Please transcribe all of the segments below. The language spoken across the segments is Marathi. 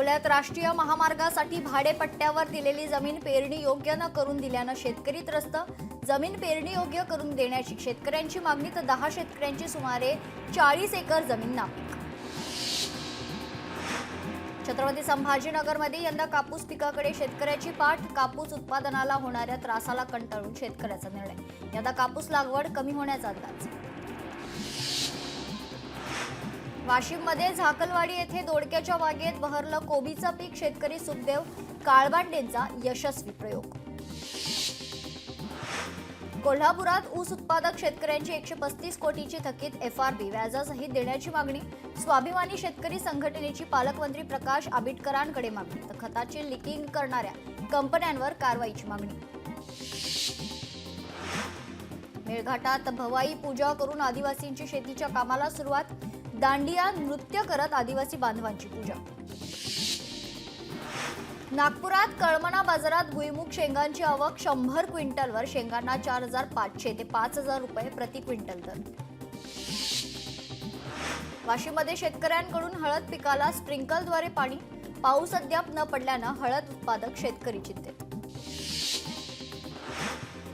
अकोल्यात राष्ट्रीय महामार्गासाठी भाडेपट्ट्यावर दिलेली जमीन पेरणी योग्य न करून दिल्यानं शेतकरी त्रस्त. जमीन पेरणी योग्य करून देण्याची शेतकऱ्यांची मागणी तर 10 शेतकऱ्यांची सुमारे 40 एकर जमीन नापीक. छत्रपती संभाजीनगरमध्ये यंदा कापूस पिकाकडे शेतकऱ्याची पाठ. कापूस उत्पादनाला होणाऱ्या त्रासाला कंटाळून शेतकऱ्याचा निर्णय. यंदा कापूस लागवड कमी होण्याचा अंदाज. वाशिममध्ये झाकलवाडी येथे दोडक्याच्या बागेत बहरलं कोबीचं पीक. शेतकरी सुखदेव काळबांडेंचा यशस्वी प्रयोग. कोल्हापुरात ऊस उत्पादक शेतकऱ्यांची 135 कोटीची थकीत FRP व्याजासहित देण्याची मागणी. स्वाभिमानी शेतकरी संघटनेची पालकमंत्री प्रकाश आबिटकरांकडे मागणी. तर खताची लिकिंग करणाऱ्या कंपन्यांवर कारवाईची मागणी. मेळघाटात भवाई पूजा करून आदिवासींची शेतीच्या कामाला सुरुवात. दांडिया नृत्य करत आदिवासी बांधवांची पूजा. नागपुरात कळमना बाजारात भुईमुग शेंगांची आवक. 100 क्विंटलवर शेंगांना 4,500 ते 5,000 रुपये प्रति क्विंटल दर. वाशिममध्ये शेतकऱ्यांकडून हळद पिकाला स्प्रिंकलद्वारे पाणी. पाऊस अद्याप न पडल्यानं हळद उत्पादक शेतकरी चिंतेत.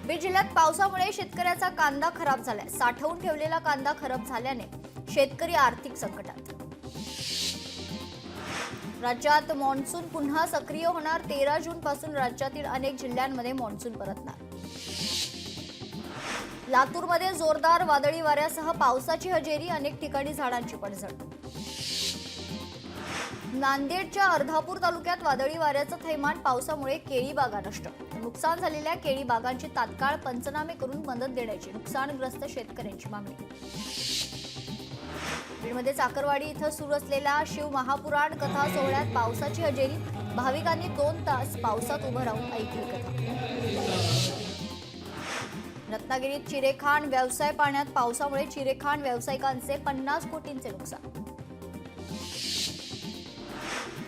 बीड जिल्ह्यात पावसामुळे शेतकऱ्याचा कांदा खराब झालाय. साठवून ठेवलेला कांदा खराब झाल्याने शेतकरी आर्थिक संकटात. राज्यात मान्सून पुन्हा सक्रिय होणार. 13 जून पासून राज्यातील अनेक जिल्ह्यांमध्ये मान्सून परतणार. लातूरमध्ये जोरदार वादळी वाऱ्यासह पावसाची हजेरी. अनेक ठिकाणी झाडांची पडझड. नांदेडच्या अर्धापूर तालुक्यात वादळी वाऱ्याचं थैमान. पावसामुळे केळी बागा नष्ट. नुकसान झालेल्या केळी बागांची तात्काळ पंचनामे करून मदत देण्याची नुकसानग्रस्त शेतकऱ्यांची मागणी. बीडमध्ये चाकरवाडी इथं सुरू असलेल्या शिव महापुराण कथा सोहळ्यात पावसाची हजेरी. भाविकांनी 2 तास पावसात उभं राहून ऐकली कथा. रत्नागिरीत चिरेखाण व्यवसाय पाण्यात. पावसामुळे चिरेखाण व्यावसायिकांचे 50 कोटींचे नुकसान.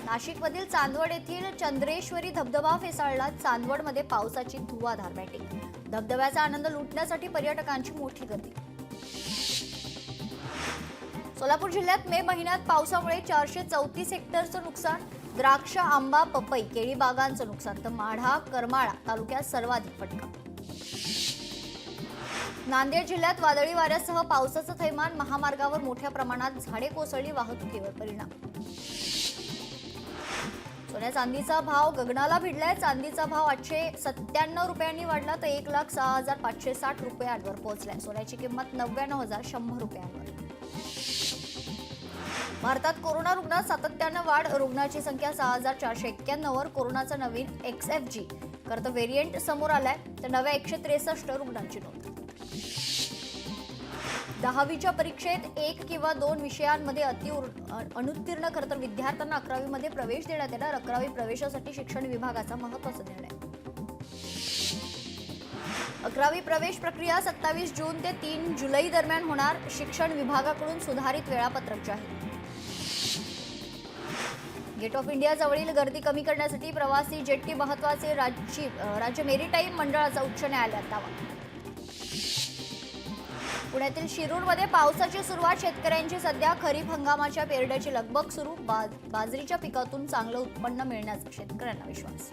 नाशिकमधील चांदवड येथील चंद्रेश्वरी धबधबा फेसाळला. चांदवडमध्ये पावसाची धुवाधार बॅटिंग. धबधब्याचा आनंद लुटण्यासाठी पर्यटकांची मोठी गर्दी. सोलापूर जिल्ह्यात मे महिन्यात पावसामुळे 434 हेक्टरचं नुकसान. द्राक्ष, आंबा, पपई, केळी बागांचं नुकसान. तर माढा, करमाळा तालुक्यात सर्वाधिक फटका. नांदेड जिल्ह्यात वादळी वाऱ्यासह पावसाचं थैमान. महामार्गावर मोठ्या प्रमाणात झाडे कोसळली. वाहतुकीवर परिणाम. सोन्या चांदीचा भाव गगनाला भिडलाय. चांदीचा भाव 897 रुपयांनी वाढला तर 1,06,560 रुपयांवर पोहोचलाय. सोन्याची किंमत 99,100 रुपयांवर. भारतात कोरोना रुग्णात सातत्यानं वाढ. रुग्णाची संख्या 6,491 वर. कोरोनाचा नवीन XFG करत व्हेरियंट समोर आलाय तर नव्या 163 रुग्णांची नोंद. 10वीच्या परीक्षेत 1 किंवा 2 विषयांमध्ये अनुत्तीर्ण खरं तर विद्यार्थ्यांना 11वी मध्ये प्रवेश देण्यात येणार. 11वी प्रवेशासाठी शिक्षण विभागाचा महत्त्वाचा निर्णय. 11वी प्रवेश प्रक्रिया 27 जून ते 3 जुलै दरम्यान होणार. शिक्षण विभागाकडून सुधारित वेळापत्रक जाहीर. गेट ऑफ इंडिया जवळील गर्दी कमी करण्यासाठी प्रवासी जेट्टी महत्त्वाचे. राज्य मेरीटाईम मंडळाचा उच्च न्यायालयात दावा. पुण्यातील शिरूरमध्ये पावसाची सुरुवात. शेतकऱ्यांची सध्या खरीप हंगामाच्या पेरण्याची लगबग सुरू. बाजरीच्या पिकातून चांगलं उत्पन्न मिळण्याचा शेतकऱ्यांना विश्वास.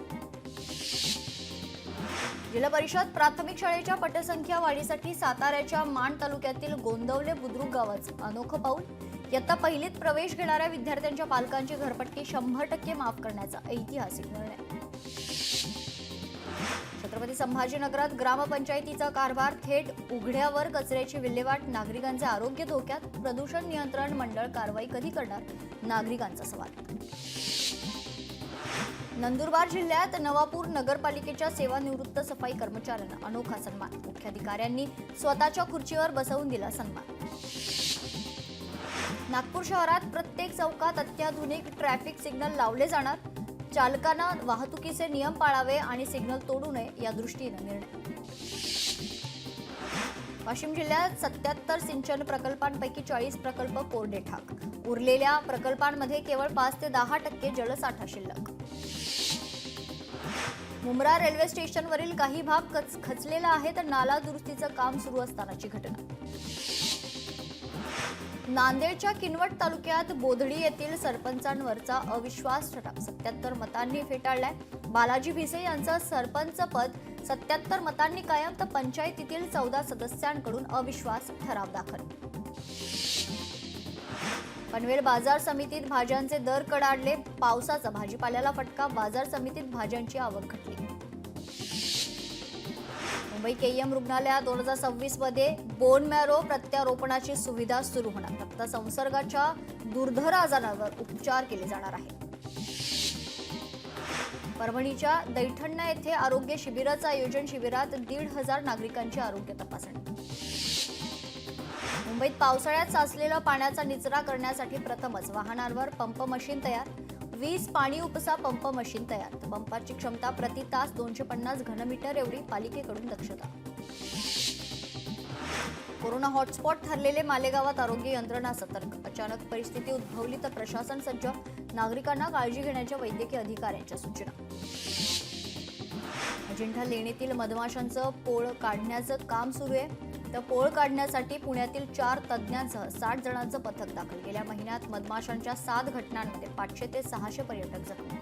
जिल्हा परिषद प्राथमिक शाळेच्या पटसंख्या वाढीसाठी साताऱ्याच्या माण तालुक्यातील गोंदवले बुद्रुक गावाचं अनोखं पाऊल. इयत्ता पहिलीत प्रवेश घेणाऱ्या विद्यार्थ्यांच्या पालकांची घरपट्टी 100% माफ करण्याचा ऐतिहासिक निर्णय. छत्रपती संभाजीनगरात ग्रामपंचायतीचा कारभार. थेट उघड्यावर कचऱ्याची विल्हेवाट. नागरिकांचे आरोग्य धोक्यात. प्रदूषण नियंत्रण मंडळ कारवाई कधी करणार? नागरिकांचा सवाल. नंदुरबार जिल्ह्यात नवापूर नगरपालिकेच्या सेवानिवृत्त सफाई कर्मचाऱ्यांना अनोखा सन्मान. मुख्याधिकाऱ्यांनी स्वतःच्या खुर्चीवर बसवून दिला सन्मान. नागपूर शहरात प्रत्येक चौकात अत्याधुनिक ट्रॅफिक सिग्नल लावले जाणार. चालकांना वाहतुकीचे नियम पाळावे आणि सिग्नल तोडू नये या दृष्टीने निर्णय. वाशिम जिल्ह्यात 77 सिंचन प्रकल्पांपैकी 40 प्रकल्प कोरडे ठाक. उरलेल्या प्रकल्पांमध्ये केवळ 5 ते 10% जलसाठा शिल्लक. मुंब्रा रेल्वे स्टेशनवरील काही भाग खचलेला आहे तर नाला दुरुस्तीचं काम सुरू असतानाची घटना. नांदेडच्या किनवट तालुक्यात बोधडी येथील सरपंचांवरचा अविश्वास ठराव 77 मतांनी फेटाळलाय. बालाजी भिसे यांचं सरपंच पद 77 मतांनी कायम, तर पंचायतीतील 14 सदस्यांकडून अविश्वास ठराव दाखल. पनवेल बाजार समितीत भाज्यांचे दर कडाडले. पावसाचा भाजीपाल्याला फटका. बाजार समितीत भाज्यांची आवक घटली. मुंबई केईएम रुग्णालयात 2026 मध्ये बोन मॅरो प्रत्यारोपणाची सुविधा सुरू होणार. रक्तसंसर्गाच्या दुर्धर आजारावर उपचार केले जाणार आहे. परभणीच्या दैठणा येथे आरोग्य शिबिराचं आयोजन. शिबिरात 1,500 नागरिकांची आरोग्य तपासणी. मुंबईत पावसाळ्यात साचलेला पाण्याचा निचरा करण्यासाठी प्रथमच वाहनांवर पंप मशीन तयार. 20 पाणी उपसा पंप मशीन तयार. पंपाची क्षमता प्रति तास 250 घनमीटर एवढी. पालिकेकडून दक्षता. कोरोना हॉटस्पॉट ठरलेले मालेगावात आरोग्य यंत्रणा सतर्क. अचानक परिस्थिती उद्भवली तर प्रशासन सज्ज. नागरिकांना काळजी घेण्याच्या वैद्यकीय अधिकाऱ्यांच्या सूचना. अजिंठा लेणीतील मधमाशांचं पोळ काढण्याचं काम सुरू आहे. तर पोळ काढण्यासाठी पुण्यातील 4 तज्ज्ञांसह 60 जणांचं पथक दाखल. गेल्या महिन्यात मधमाशांच्या 7 घटनांमध्ये 500 ते 600 पर्यटक जखमी.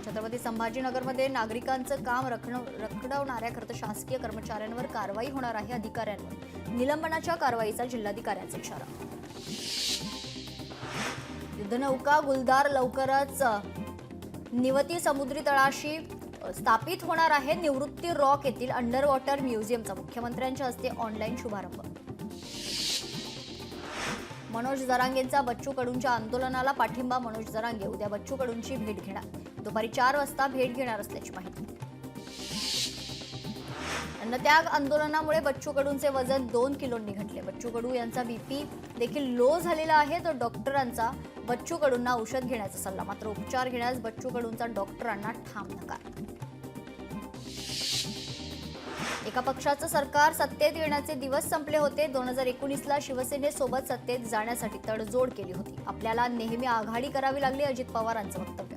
छत्रपती संभाजीनगरमध्ये नागरिकांचं काम रखडवणाऱ्या शासकीय कर्मचाऱ्यांवर कारवाई होणार आहे. अधिकाऱ्यांवर निलंबनाच्या कारवाईचा जिल्हाधिकाऱ्यांचा इशारा. युद्धनौका गुलदार लवकरच निवती समुद्री तळाशी स्थापित होणार आहे. निवृत्ती रॉक येथील अंडर वॉटर म्युझियमचा मुख्यमंत्र्यांच्या हस्ते ऑनलाईन शुभारंभ. मनोज जरांगेंचा बच्चू कडूंच्या आंदोलनाला पाठिंबा. मनोज जरांगे उद्या बच्चू कडूंची भेट घेणार. दुपारी 4 वाजता भेट घेणार असल्याची माहिती. अन्नत्याग आंदोलनामुळे बच्चू कडूंचे वजन 2 किलोंनी घटले. बच्चू कडू यांचा बीपी देखील लो झालेला आहे. तर डॉक्टरांचा बच्चू कडूंना औषध घेण्याचा सल्ला. मात्र उपचार घेण्यास बच्चू कडूंचा डॉक्टरांना ठाम नकार. एका पक्षाचं सरकार सत्तेत येण्याचे दिवस संपले होते. 2019ला शिवसेनेसोबत सत्तेत जाण्यासाठी तडजोड केली होती. आपल्याला नेहमी आघाडी करावी लागली. अजित पवारांचं वक्तव्य.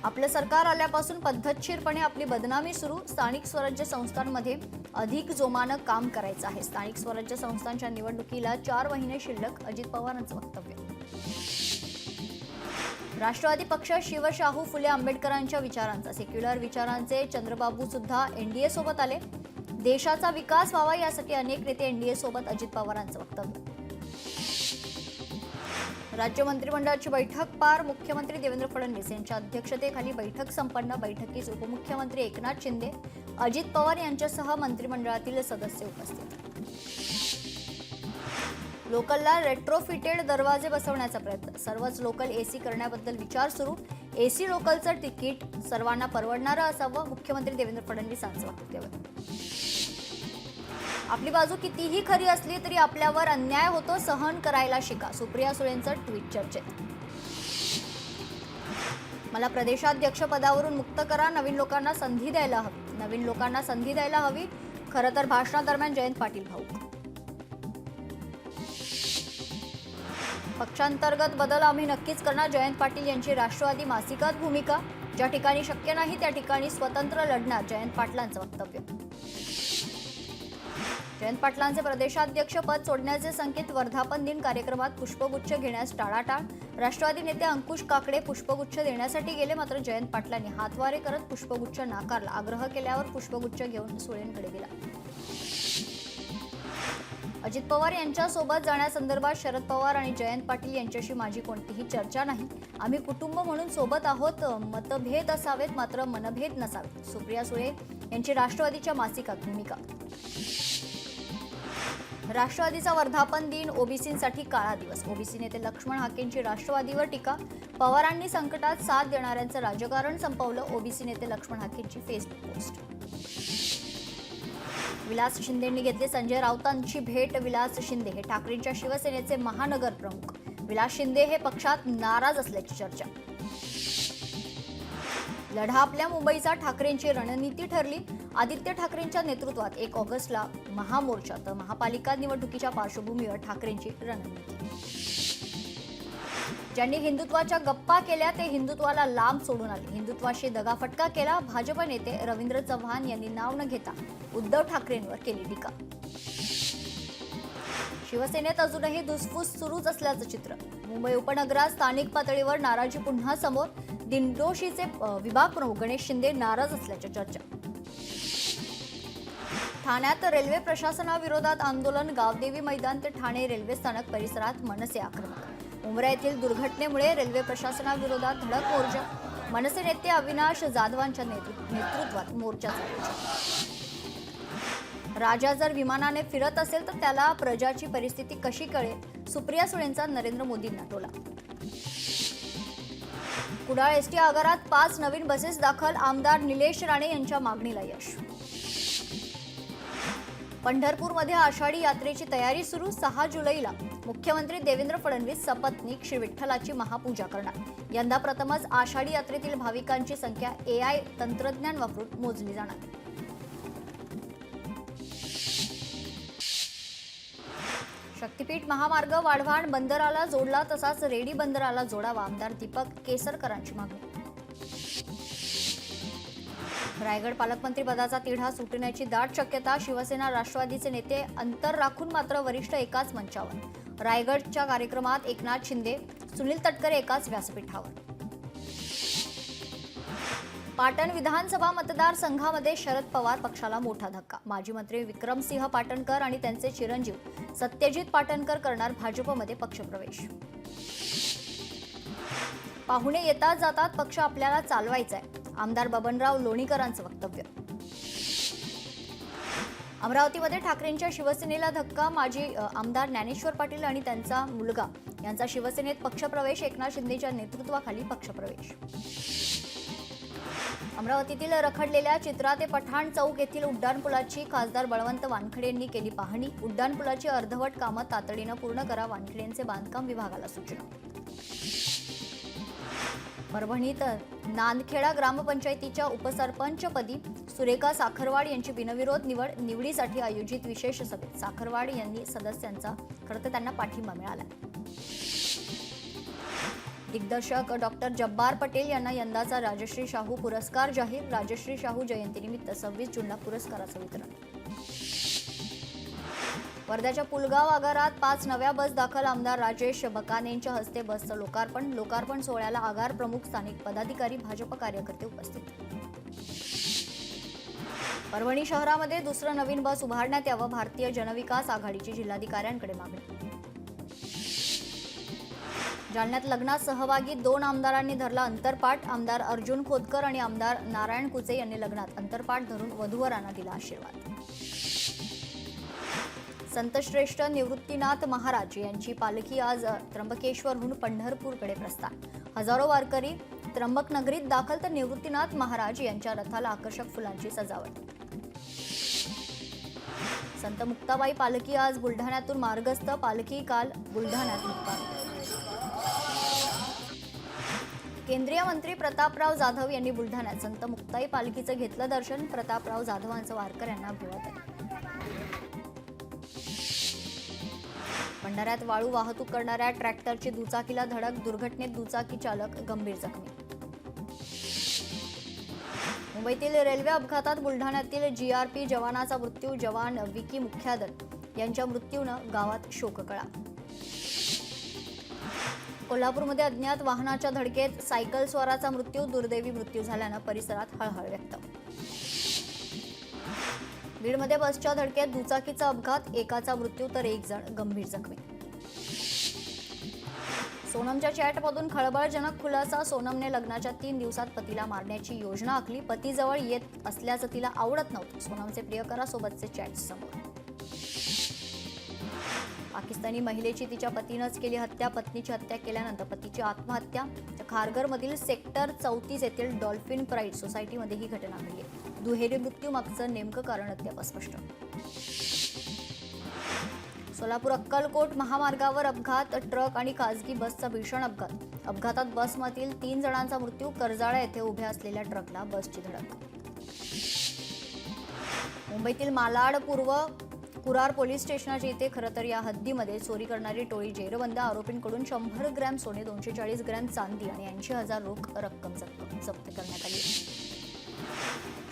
आपलं सरकार आल्यापासून पद्धतशीरपणे आपली बदनामी सुरू. स्थानिक स्वराज्य संस्थांमध्ये अधिक जोमानं काम करायचं आहे. स्थानिक स्वराज्य संस्थांच्या निवडणुकीला 4 महिने शिल्लक. अजित पवारांचं वक्तव्य. राष्ट्रवादी पक्ष शिवशाहू फुले आंबेडकरांच्या विचारांचा. सेक्युलर विचारांचे चंद्रबाबू सुद्धा एनडीए सोबत आले. देशाचा विकास व्हावा यासाठी अनेक नेते एनडीए सोबत. अजित पवारांचं वक्तव्य. राज्य मंत्रिमंडळाची बैठक पार. मुख्यमंत्री देवेंद्र फडणवीस यांच्या अध्यक्षतेखाली बैठक संपन्न. बैठकीस उपमुख्यमंत्री एकनाथ शिंदे, अजित पवार यांच्यासह मंत्रिमंडळातील सदस्य उपस्थित. लोकलला रेट्रोफिटेड दरवाजे बसवण्याचा प्रयत्न. सर्वच लोकल एसी करण्याबद्दल विचार सुरू. एसी लोकलचं तिकीट सर्वांना परवडणारं असावं. मुख्यमंत्री देवेंद्र फडणवीसांचं वक्तव्य. आपली बाजू कितीही खरी असली तरी आपल्यावर अन्याय होतो. सहन करायला शिका. सुप्रिया सुळेंचं ट्विट चर्चेत. मला प्रदेशाध्यक्ष पदावरून मुक्त करा. नवीन लोकांना संधी द्यायला हवी. नवीन लोकांना संधी द्यायला हवी. खरं तर भाषणादरम्यान जयंत पाटील भाऊक. पक्षांतर्गत बदल आम्ही नक्कीच करणार. जयंत पाटील यांची राष्ट्रवादी मासिकात भूमिका. ज्या ठिकाणी शक्य नाही त्या ठिकाणी स्वतंत्र लढणार. जयंत पाटलांचं वक्तव्य. जयंत पाटलांचे प्रदेशाध्यक्ष पद सोडण्याचे संकेत. वर्धापन दिन कार्यक्रमात पुष्पगुच्छ घेण्यास टाळाटाळ. राष्ट्रवादी नेते अंकुश काकडे पुष्पगुच्छ देण्यासाठी गेले. मात्र जयंत पाटलांनी हातवारे करत पुष्पगुच्छ नाकारला. आग्रह केल्यावर पुष्पगुच्छ घेऊन सुळेंकडे गेला. अजित पवार यांच्यासोबत जाण्यासंदर्भात शरद पवार आणि जयंत पाटील यांच्याशी माझी कोणतीही चर्चा नाही. आम्ही कुटुंब म्हणून सोबत आहोत. मतभेद असावेत मात्र मनभेद नसावेत. सुप्रिया सुळे यांची राष्ट्रवादीच्या मासिकात भूमिका. राष्ट्रवादीचा वर्धापन दिन. ओबीसींसाठी काळा दिवस. ओबीसी नेते लक्ष्मण हाकेंची राष्ट्रवादीवर टीका. पवारांनी संकटात साथ देणाऱ्यांचं राजकारण संपवलं. ओबीसी नेते लक्ष्मण हाकेंची फेसबुक पोस्ट. विलास शिंदेंनी घेतली संजय राऊतांची भेट. विलास शिंदे हे ठाकरेंच्या शिवसेनेचे महानगर प्रमुख. विलास शिंदे हे पक्षात नाराज असल्याची चर्चा. लढा आपल्या मुंबईचा. ठाकरेंची रणनीती ठरली. आदित्य ठाकरेंच्या नेतृत्वात 1 ऑगस्टला महामोर्चा. तर महापालिका निवडणुकीच्या पार्श्वभूमीवर ठाकरेंची रणनीती. ज्यांनी हिंदुत्वाच्या गप्पा केल्या ते हिंदुत्वाला लांब सोडून आले. हिंदुत्वाशी दगाफटका केला. भाजप नेते रवींद्र चव्हाण यांनी नाव न घेता उद्धव ठाकरेंवर केली टीका. शिवसेनेत अजूनही धुसफूस सुरूच असल्याचं चित्र. मुंबई उपनगरात स्थानिक पातळीवर नाराजी पुन्हा समोर. दिंडोशीचे विभाग प्रमुख गणेश शिंदे नाराज असल्याच्या चर्चा. ठाण्यात रेल्वे प्रशासनाविरोधात आंदोलन. गावदेवी मैदान ते ठाणे रेल्वे स्थानक परिसरात मनसे आक्रमक. उमरा येथील दुर्घटनेमुळे रेल्वे प्रशासनाविरोधात धडक मोर्चा. मनसे नेते अविनाश जाधवांच्या नेतृत्वात मोर्चाचा आयोजन. राजा जर विमानाने फिरत असेल तर त्याला प्रजाची परिस्थिती कशी कळेल? सुप्रिया सुळेंचा नरेंद्र मोदींना टोला. कुडाळ एसटी आगारात 5 नवीन बसेस दाखल. आमदार निलेश राणे यांच्या मागणीला यश. पंढरपूरमध्ये आषाढी यात्रेची तयारी सुरू. 6 जुलैला मुख्यमंत्री देवेंद्र फडणवीस सपत्नीक श्री विठ्ठलाची महापूजा करणार. यंदा प्रथमच आषाढी यात्रेतील भाविकांची संख्या AI तंत्रज्ञान वापरून मोजली जाणार. शक्तीपीठ महामार्ग वाढवाण बंदराला जोडला तसाच रेडी बंदराला जोडावा. आमदार दीपक केसरकरांची मागणी. रायगड पालकमंत्री पदाचा तिढा सुटण्याची दाट शक्यता. शिवसेना राष्ट्रवादीचे नेते अंतर राखून मात्र वरिष्ठ एकाच मंचावर. रायगडच्या कार्यक्रमात एकनाथ शिंदे, सुनील तटकरे एकाच व्यासपीठावर. पाटण विधानसभा मतदारसंघामध्ये शरद पवार पक्षाला मोठा धक्का. माजी मंत्री विक्रमसिंह पाटणकर आणि त्यांचे चिरंजीव सत्यजित पाटणकर करणार भाजपमध्ये पक्षप्रवेश. पाहुणे येतात जातात, पक्ष आपल्याला चालवायचा आहे. आमदार बबनराव लोणीकरांचं वक्तव्य. अमरावतीमध्ये ठाकरेंच्या शिवसेनेला धक्का. माजी आमदार ज्ञानेश्वर पाटील आणि त्यांचा मुलगा यांचा शिवसेनेत पक्षप्रवेश. एकनाथ शिंदेच्या नेतृत्वाखाली पक्षप्रवेश. अमरावतीतील रखडलेल्या चित्रा ते पठाण चौक येथील उड्डाणपुलाची खासदार बळवंत वानखेडे यांनी केली पाहणी. उड्डाणपुलाची अर्धवट कामं तातडीनं पूर्ण करा. वानखेडेंचे बांधकाम विभागाला सूचना. परभणीत नांदखेडा ग्रामपंचायतीच्या उपसरपंचपदी सुरेखा साखरवाड यांची बिनविरोध निवड. निवडीसाठी आयोजित विशेष सभेत साखरवाड यांनी सदस्यांचा खरं तर त्यांना पाठिंबा मिळाला. दिग्दर्शक डॉक्टर जब्बार पटेल यांना यंदाचा राजश्री शाहू पुरस्कार जाहीर. राजश्री शाहू जयंतीनिमित्त 26 जूनला पुरस्काराचं वितरण. वर्ध्याच्या पुलगाव आगारात 5 नव्या बस दाखल. आमदार राजेश बकानेंच्या हस्ते बसचं लोकार्पण. लोकार्पण सोहळ्याला आगार प्रमुख, स्थानिक पदाधिकारी, भाजप कार्यकर्ते उपस्थित. परभणी शहरामध्ये दुसरं नवीन बस उभारण्यात यावं. भारतीय जनविकास आघाडीची जिल्हाधिकाऱ्यांकडे मागणी. जालन्यात लग्नात सहभागी 2 आमदारांनी धरला अंतरपाठ. आमदार अर्जुन खोतकर आणि आमदार नारायण कुचे यांनी लग्नात अंतरपाठ धरून वधूवरांना दिला आशीर्वाद. संतश्रेष्ठ निवृत्तीनाथ महाराज यांची पालखी आज त्र्यंबकेश्वरहून पंढरपूरकडे प्रस्थान. हजारो वारकरी त्र्यंबकनगरीत दाखल तर निवृत्तीनाथ महाराज यांच्या रथाला आकर्षक फुलांची सजावट. संत मुक्ताबाई पालखी आज बुलढाण्यातून मार्गस्थ. पालखी काल बुलढाण्यात मुक्कामी. केंद्रीय मंत्री प्रतापराव जाधव यांनी बुलढाण्यात संत मुक्ताई पालखीचं घेतलं दर्शन. प्रतापराव जाधवांचं वारकऱ्यांना अभिवादन. भंडाऱ्यात वाळू वाहतूक करणाऱ्या ट्रॅक्टरची दुचाकीला धडक. दुर्घटनेत दुचाकी चालक गंभीर जखमी. मुंबईतील रेल्वे अपघातात बुलढाण्यातील GRP जवानाचा मृत्यू. जवान विकी मुख्यादल यांच्या मृत्यूनं गावात शोककळा. कोल्हापूरमध्ये अज्ञात वाहनाच्या धडकेत सायकल स्वाराचा मृत्यू. दुर्दैवी मृत्यू झाल्यानं परिसरात हळहळ व्यक्त. बीडमध्ये बसच्या धडकेत दुचाकीचा अपघात. एकाचा मृत्यू तर 1 जण गंभीर जखमी. सोनमच्या चॅटमधून खळबळजनक खुलासा. सोनमने लग्नाच्या 3 दिवसात पतीला मारण्याची योजना आखली. पतीजवळ येत असल्याचं तिला आवडत नव्हतं. सोनमचे प्रियकरासोबतचे चॅट समोर. पाकिस्तानी महिलेची तिच्या पतीनंच केली हत्या. पत्नीची हत्या केल्यानंतर पतीची आत्महत्या. खारघरमधील सेक्टर 34 येथील डॉल्फिन प्राईड सोसायटीमध्ये ही घटना घडली. दुहेरी मृत्यू मागचं नेमकं कारण अद्याप अस्पष्ट. सोलापूर अक्कलकोट महामार्गावर अपघात. ट्रक आणि खासगी बसचा भीषण अपघात. अपघातात बसमधील 3 जणांचा मृत्यू. करजाळा येथे उभ्या असलेल्या ट्रकला बसची धडक. मुंबईतील मालाड पूर्व कुरार पोलीस स्टेशनाच्या इथे खरं तर या हद्दीमध्ये चोरी करणारी टोळी जेरबंद. आरोपींकडून 100 ग्रॅम सोने, 240 ग्रॅम चांदी आणि 80,000 रोख रक्कम जप्त करण्यात आली.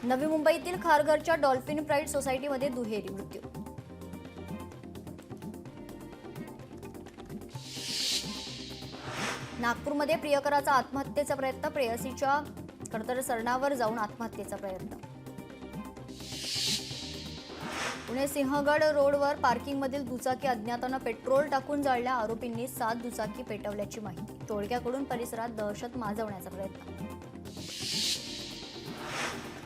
नवी मुंबईतील खारघरच्या डॉल्फिन प्राईड सोसायटीमध्ये दुहेरी मृत्यू. नागपूरमध्ये प्रियकराचा आत्महत्येचा प्रयत्न, प्रेयसीच्या खडतर सरणावर जाऊन आत्महत्येचा प्रयत्न. पुणे सिंहगड रोडवर पार्किंगमधील दुचाकी अज्ञातानं पेट्रोल टाकून जाळल्या. आरोपींनी 7 दुचाकी पेटवल्याची माहिती. टोळक्याकडून परिसरात दहशत माजवण्याचा प्रयत्न.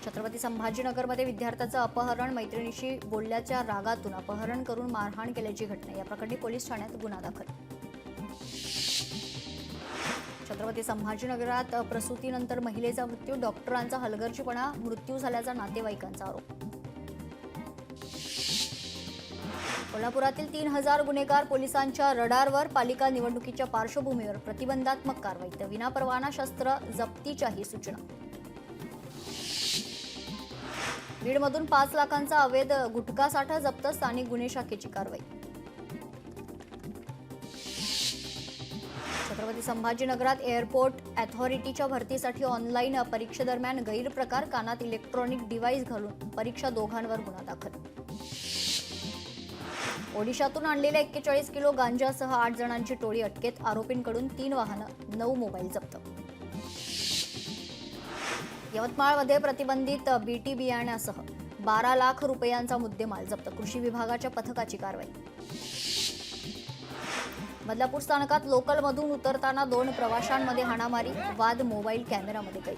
छत्रपती संभाजीनगरमध्ये विद्यार्थ्याचं अपहरण, मैत्रिणीशी बोलल्याच्या रागातून अपहरण करून मारहाण केल्याची घटना. या प्रकरणी पोलीस ठाण्यात गुन्हा दाखल. छत्रपती संभाजीनगरात प्रसूतीनंतर महिलेचा मृत्यू, डॉक्टरांचा हलगर्जीपणा, मृत्यू झाल्याचा नातेवाईकांचा आरोप. कोल्हापुरातील 3000 गुन्हेगार पोलिसांच्या रडारवर. पालिका निवडणुकीच्या पार्श्वभूमीवर प्रतिबंधात्मक कारवाई, तर विनापरवाना शस्त्र जप्तीच्याही सूचना. बीडमधून 5 लाखांचा अवैध गुटखा साठा जप्त, स्थानिक गुन्हे शाखेची कारवाई. छत्रपती संभाजीनगरात एअरपोर्ट अथॉरिटीच्या भरतीसाठी ऑनलाईन परीक्षेदरम्यान गैरप्रकार, कानात इलेक्ट्रॉनिक डिव्हाइस घालून परीक्षा, दोघांवर गुन्हा दाखल. ओडिशातून आणलेल्या 41 किलो गांजासह 8 जणांची टोळी अटकेत. आरोपींकडून 3 वाहनं, 9 मोबाईल जप्त. यवतमाळमध्ये प्रतिबंधित बीटी बियाण्यासह 12 लाख रुपयांचा मुद्देमाल जप्त, कृषी विभागाच्या पथकाची कारवाई. बदलापूर स्थानकात लोकलमधून उतरताना 2 प्रवाशांमध्ये हाणामारी, वाद मोबाईल कॅमेरामध्ये कैद.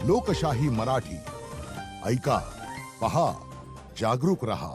लोकशाही मराठी ऐका, पहा, जागरूक रहा.